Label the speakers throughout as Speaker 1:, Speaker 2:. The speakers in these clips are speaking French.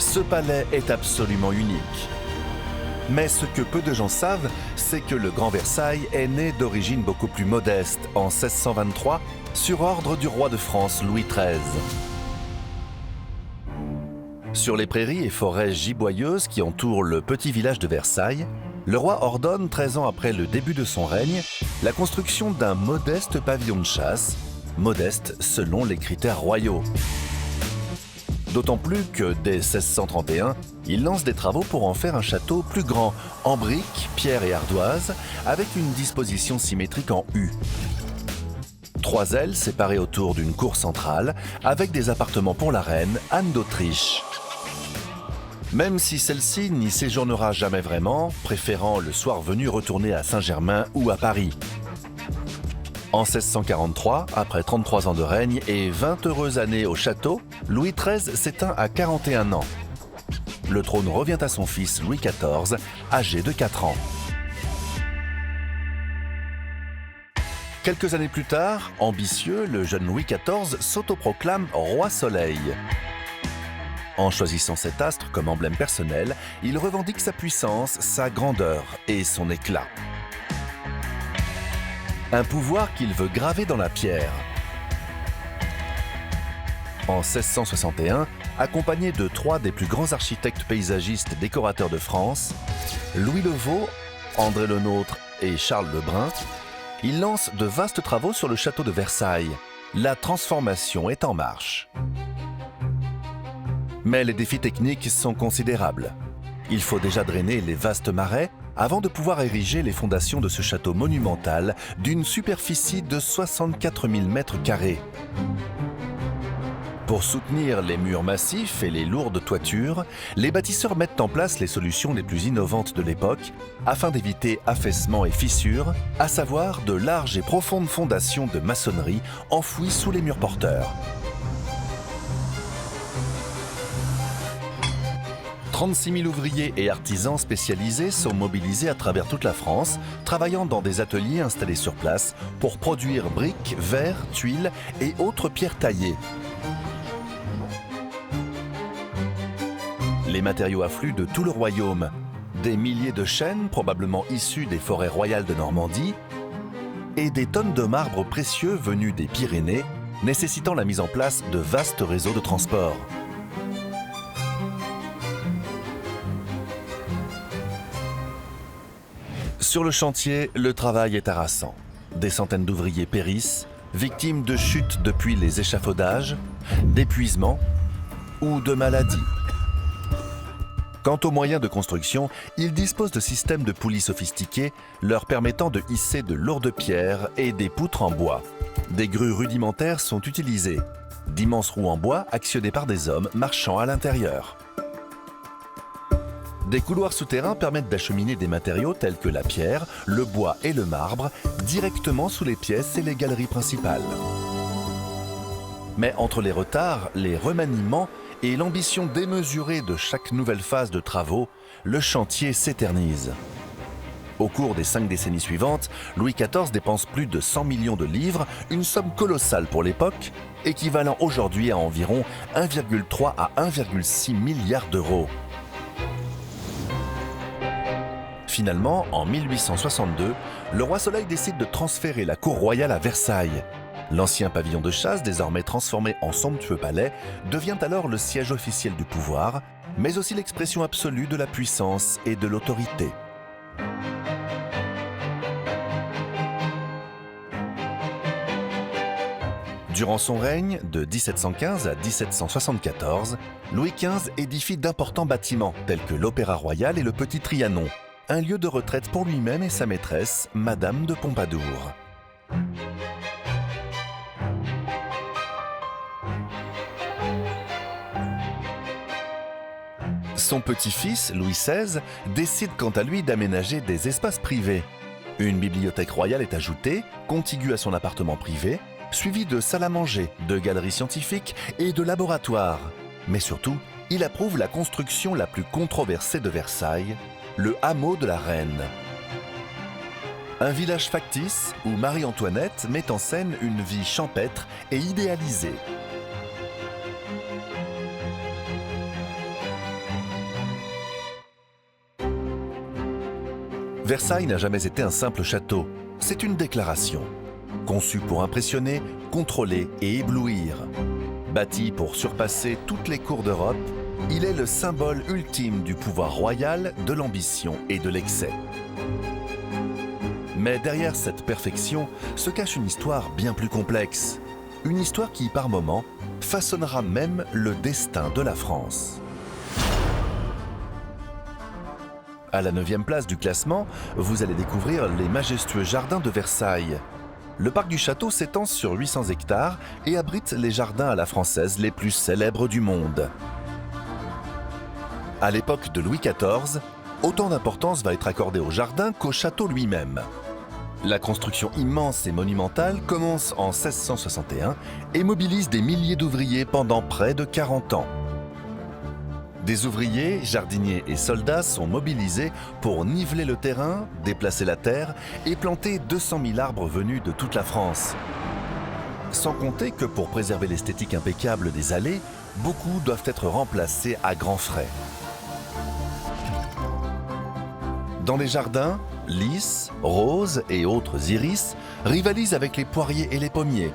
Speaker 1: Ce palais est absolument unique. Mais ce que peu de gens savent, c'est que le Grand Versailles est né d'origine beaucoup plus modeste, en 1623, sur ordre du roi de France Louis XIII. Sur les prairies et forêts giboyeuses qui entourent le petit village de Versailles, le roi ordonne, 13 ans après le début de son règne, la construction d'un modeste pavillon de chasse, modeste selon les critères royaux. D'autant plus que, dès 1631, il lance des travaux pour en faire un château plus grand, en briques, pierre et ardoise, avec une disposition symétrique en U. 3 ailes séparées autour d'une cour centrale, avec des appartements pour la reine Anne d'Autriche. Même si celle-ci n'y séjournera jamais vraiment, préférant le soir venu retourner à Saint-Germain ou à Paris. En 1643, après 33 ans de règne et 20 heureuses années au château, Louis XIII s'éteint à 41 ans. Le trône revient à son fils Louis XIV, âgé de 4 ans. Quelques années plus tard, ambitieux, le jeune Louis XIV s'autoproclame roi Soleil. En choisissant cet astre comme emblème personnel, il revendique sa puissance, sa grandeur et son éclat. Un pouvoir qu'il veut graver dans la pierre. En 1661, accompagné de 3 des plus grands architectes paysagistes décorateurs de France, Louis Le Vau, André Le Nôtre et Charles Le Brun, il lance de vastes travaux sur le château de Versailles. La transformation est en marche. Mais les défis techniques sont considérables. Il faut déjà drainer les vastes marais avant de pouvoir ériger les fondations de ce château monumental d'une superficie de 64 000 mètres carrés. Pour soutenir les murs massifs et les lourdes toitures, les bâtisseurs mettent en place les solutions les plus innovantes de l'époque afin d'éviter affaissements et fissures, à savoir de larges et profondes fondations de maçonnerie enfouies sous les murs porteurs. 36 000 ouvriers et artisans spécialisés sont mobilisés à travers toute la France, travaillant dans des ateliers installés sur place pour produire briques, verres, tuiles et autres pierres taillées. Les matériaux affluent de tout le royaume. Des milliers de chênes, probablement issus des forêts royales de Normandie, et des tonnes de marbre précieux venus des Pyrénées, nécessitant la mise en place de vastes réseaux de transport. Sur le chantier, le travail est harassant. Des centaines d'ouvriers périssent, victimes de chutes depuis les échafaudages, d'épuisement ou de maladies. Quant aux moyens de construction, ils disposent de systèmes de poulies sophistiqués leur permettant de hisser de lourdes pierres et des poutres en bois. Des grues rudimentaires sont utilisées, d'immenses roues en bois actionnées par des hommes marchant à l'intérieur. Des couloirs souterrains permettent d'acheminer des matériaux tels que la pierre, le bois et le marbre directement sous les pièces et les galeries principales. Mais entre les retards, les remaniements et l'ambition démesurée de chaque nouvelle phase de travaux, le chantier s'éternise. Au cours des 5 décennies suivantes, Louis XIV dépense plus de 100 millions de livres, une somme colossale pour l'époque, équivalent aujourd'hui à environ 1,3 à 1,6 milliard d'euros. Finalement, en 1862, le roi Soleil décide de transférer la cour royale à Versailles. L'ancien pavillon de chasse, désormais transformé en somptueux palais, devient alors le siège officiel du pouvoir, mais aussi l'expression absolue de la puissance et de l'autorité. Durant son règne, de 1715 à 1774, Louis XV édifie d'importants bâtiments tels que l'Opéra Royal et le Petit Trianon, un lieu de retraite pour lui-même et sa maîtresse, Madame de Pompadour. Son petit-fils, Louis XVI, décide quant à lui d'aménager des espaces privés. Une bibliothèque royale est ajoutée, contiguë à son appartement privé, suivie de salles à manger, de galeries scientifiques et de laboratoires. Mais surtout, il approuve la construction la plus controversée de Versailles, le hameau de la Reine. Un village factice où Marie-Antoinette met en scène une vie champêtre et idéalisée. Versailles n'a jamais été un simple château, c'est une déclaration. Conçu pour impressionner, contrôler et éblouir. Bâti pour surpasser toutes les cours d'Europe, il est le symbole ultime du pouvoir royal, de l'ambition et de l'excès. Mais derrière cette perfection se cache une histoire bien plus complexe. Une histoire qui, par moments, façonnera même le destin de la France. À la 9e place du classement, vous allez découvrir les majestueux jardins de Versailles. Le parc du château s'étend sur 800 hectares et abrite les jardins à la française les plus célèbres du monde. À l'époque de Louis XIV, autant d'importance va être accordée au jardin qu'au château lui-même. La construction immense et monumentale commence en 1661 et mobilise des milliers d'ouvriers pendant près de 40 ans. Des ouvriers, jardiniers et soldats sont mobilisés pour niveler le terrain, déplacer la terre et planter 200 000 arbres venus de toute la France. Sans compter que pour préserver l'esthétique impeccable des allées, beaucoup doivent être remplacés à grands frais. Dans les jardins, lys, roses et autres iris rivalisent avec les poiriers et les pommiers.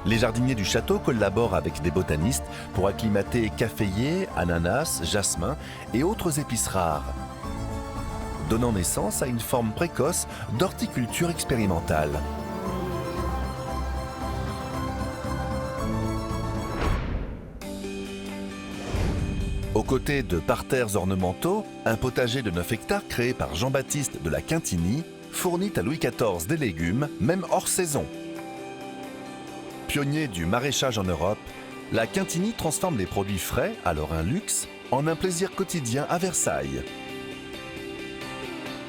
Speaker 1: Les jardiniers du château collaborent avec des botanistes pour acclimater caféiers, ananas, jasmin et autres épices rares, donnant naissance à une forme précoce d'horticulture expérimentale. Aux côtés de parterres ornementaux, un potager de 9 hectares créé par Jean-Baptiste de la Quintinie fournit à Louis XIV des légumes, même hors saison. Pionnier du maraîchage en Europe, la Quintinie transforme les produits frais, alors un luxe, en un plaisir quotidien à Versailles.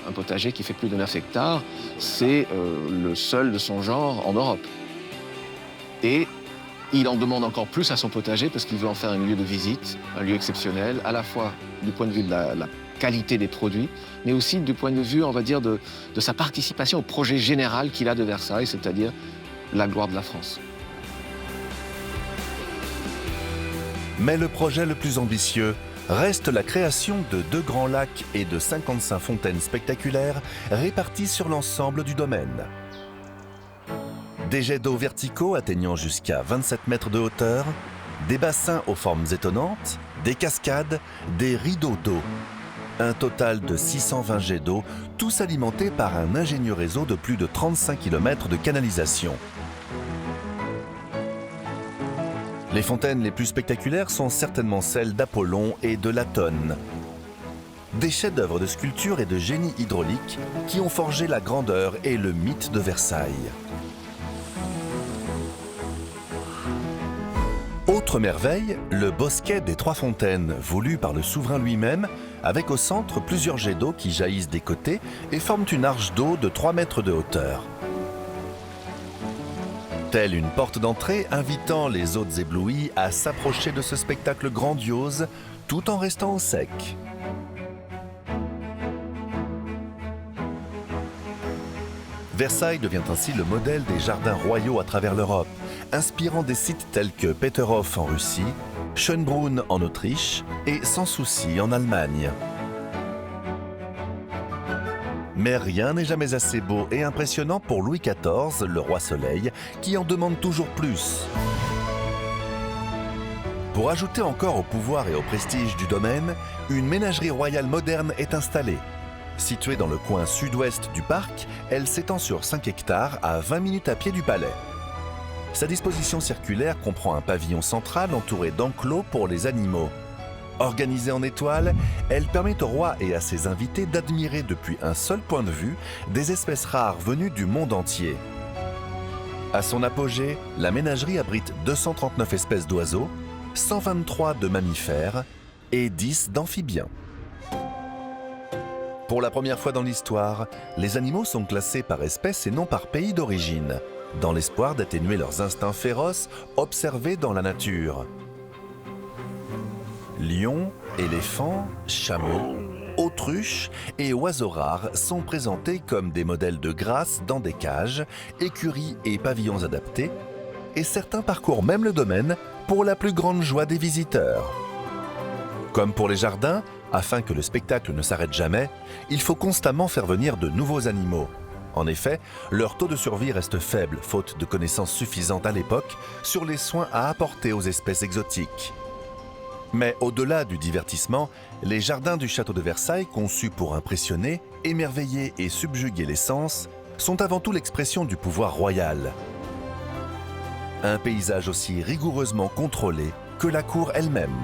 Speaker 2: Un potager qui fait plus de 9 hectares, c'est le seul de son genre en Europe. Et il en demande encore plus à son potager parce qu'il veut en faire un lieu de visite, un lieu exceptionnel, à la fois du point de vue de la qualité des produits, mais aussi du point de vue, on va dire, de sa participation au projet général qu'il a de Versailles, c'est-à-dire la gloire de la France.
Speaker 1: Mais le projet le plus ambitieux reste la création de 2 grands lacs et de 55 fontaines spectaculaires réparties sur l'ensemble du domaine. Des jets d'eau verticaux atteignant jusqu'à 27 mètres de hauteur, des bassins aux formes étonnantes, des cascades, des rideaux d'eau. Un total de 620 jets d'eau, tous alimentés par un ingénieux réseau de plus de 35 km de canalisation. Les fontaines les plus spectaculaires sont certainement celles d'Apollon et de Latone. Des chefs-d'œuvre de sculpture et de génie hydraulique qui ont forgé la grandeur et le mythe de Versailles. Autre merveille, le bosquet des 3 fontaines, voulu par le souverain lui-même, avec au centre plusieurs jets d'eau qui jaillissent des côtés et forment une arche d'eau de 3 mètres de hauteur. Telle une porte d'entrée invitant les hôtes éblouis à s'approcher de ce spectacle grandiose tout en restant au sec. Versailles devient ainsi le modèle des jardins royaux à travers l'Europe, inspirant des sites tels que Peterhof en Russie, Schönbrunn en Autriche et Sanssouci en Allemagne. Mais rien n'est jamais assez beau et impressionnant pour Louis XIV, le roi Soleil, qui en demande toujours plus. Pour ajouter encore au pouvoir et au prestige du domaine, une ménagerie royale moderne est installée. Située dans le coin sud-ouest du parc, elle s'étend sur 5 hectares à 20 minutes à pied du palais. Sa disposition circulaire comprend un pavillon central entouré d'enclos pour les animaux. Organisée en étoiles, elle permet au roi et à ses invités d'admirer depuis un seul point de vue des espèces rares venues du monde entier. À son apogée, la ménagerie abrite 239 espèces d'oiseaux, 123 de mammifères et 10 d'amphibiens. Pour la première fois dans l'histoire, les animaux sont classés par espèce et non par pays d'origine, dans l'espoir d'atténuer leurs instincts féroces observés dans la nature. Lions, éléphants, chameaux, autruches et oiseaux rares sont présentés comme des modèles de grâce dans des cages, écuries et pavillons adaptés, et certains parcourent même le domaine pour la plus grande joie des visiteurs. Comme pour les jardins, afin que le spectacle ne s'arrête jamais, il faut constamment faire venir de nouveaux animaux. En effet, leur taux de survie reste faible, faute de connaissances suffisantes à l'époque sur les soins à apporter aux espèces exotiques. Mais au-delà du divertissement, les jardins du château de Versailles, conçus pour impressionner, émerveiller et subjuguer les sens, sont avant tout l'expression du pouvoir royal. Un paysage aussi rigoureusement contrôlé que la cour elle-même.